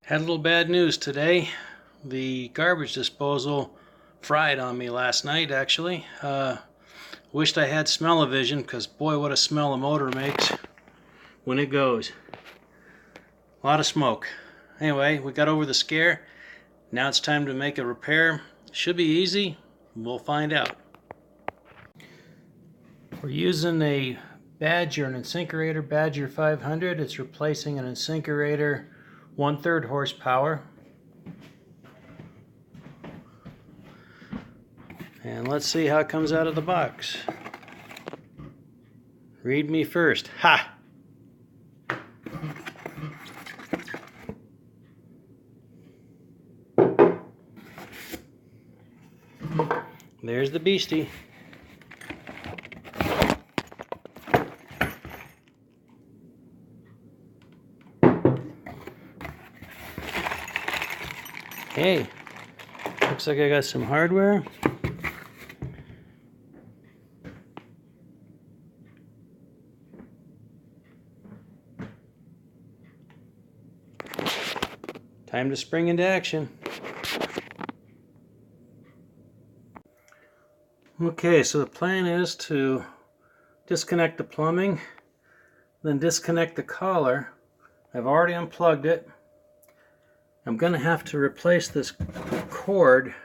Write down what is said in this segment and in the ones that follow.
Had a little bad news today. The garbage disposal fried on me last night, actually. Wished I had smell-o-vision, because boy, what a smell a motor makes when it goes. A lot of smoke. Anyway, we got over the scare. Now it's time to make a repair. Should be easy. We'll find out. We're using a Badger, an Insinkerator Badger 500. It's replacing an Insinkerator 1/3 horsepower. And let's see how it comes out of the box. Read me first. Ha! There's the beastie. Hey, looks like I got some hardware. Time to spring into action. Okay, so the plan is to disconnect the plumbing, then disconnect the collar. I've already unplugged it. I'm going to have to replace this cord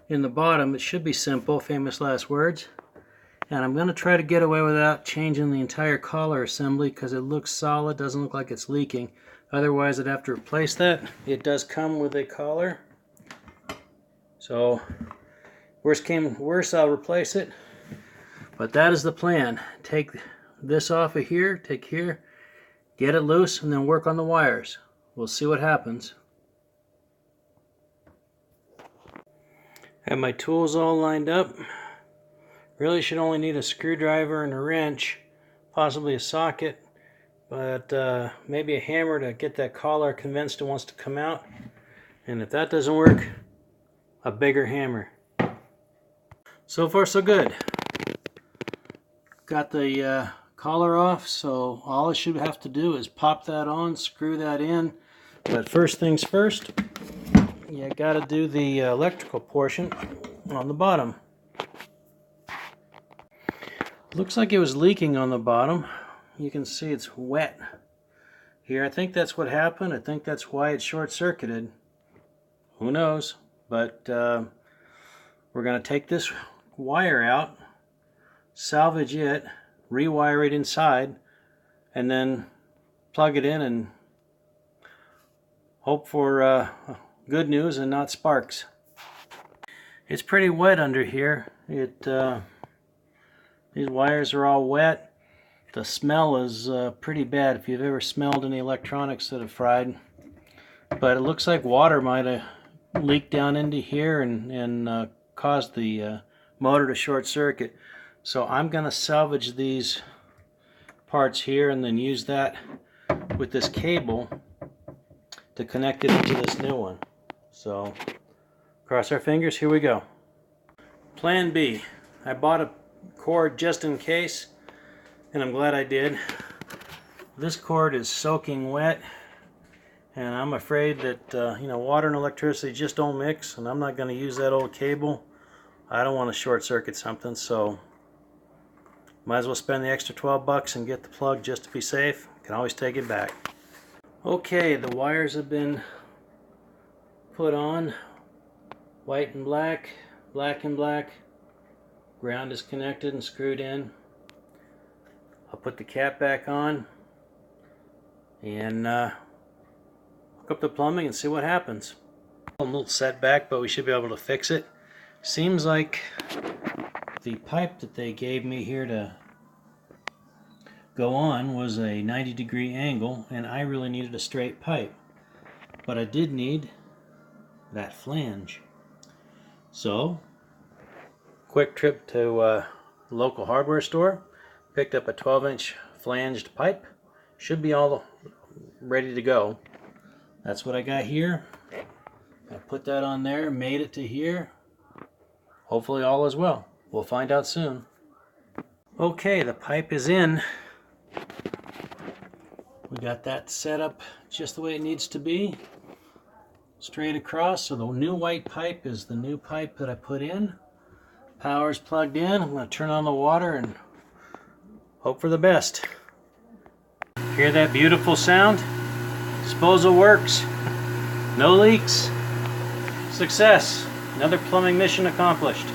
in the bottom. It should be simple, famous last words. And I'm going to try to get away without changing the entire collar assembly because it looks solid, doesn't look like it's leaking. Otherwise I'd have to replace that. It does come with a collar. So worst came worse, I'll replace it. But that is the plan. Take this off of here, take here, get it loose, and then work on the wires. We'll see what happens. Have my tools all lined up. Really should only need a screwdriver and a wrench, possibly a socket, but maybe a hammer to get that collar convinced it wants to come out. And if that doesn't work, a bigger hammer. So far so good. Got the collar off, so all I should have to do is pop that on, screw that in. But first things first, you gotta do the electrical portion on the bottom. Looks like it was leaking on the bottom. You can see it's wet here. I think that's what happened. I think that's why it short-circuited. Who knows? But we're going to take this wire out, salvage it, rewire it inside, and then plug it in and hope for good news and not sparks. It's pretty wet under here. These wires are all wet. The smell is pretty bad if you've ever smelled any electronics that have fried. But it looks like water might have leaked down into here and caused the motor to short circuit. So I'm going to salvage these parts here and then use that with this cable to connect it into this new one. So cross our fingers, here we go. Plan B. I bought a cord just in case, and I'm glad I did. This cord is soaking wet, and I'm afraid that water and electricity just don't mix, and I'm not going to use that old cable. I don't want to short circuit something, so might as well spend the extra 12 bucks and get the plug just to be safe. Can always take it back. Okay, the wires have been put on, white and black, black and black. Ground is connected and screwed in. I'll put the cap back on and hook up the plumbing and see what happens. A little setback, but we should be able to fix it. Seems like the pipe that they gave me here to go on was a 90-degree angle, and I really needed a straight pipe. But I did need that flange. So quick trip to a local hardware store, picked up a 12-inch flanged pipe. Should be all ready to go. That's what I got here. I put that on there, made it to here. Hopefully all is well. We'll find out soon. Okay, the pipe is in. We got that set up just the way it needs to be. straight across. So the new white pipe is the new pipe that I put in. Power's plugged in. I'm going to turn on the water and hope for the best. Hear that beautiful sound? Disposal works. No leaks. Success. Another plumbing mission accomplished.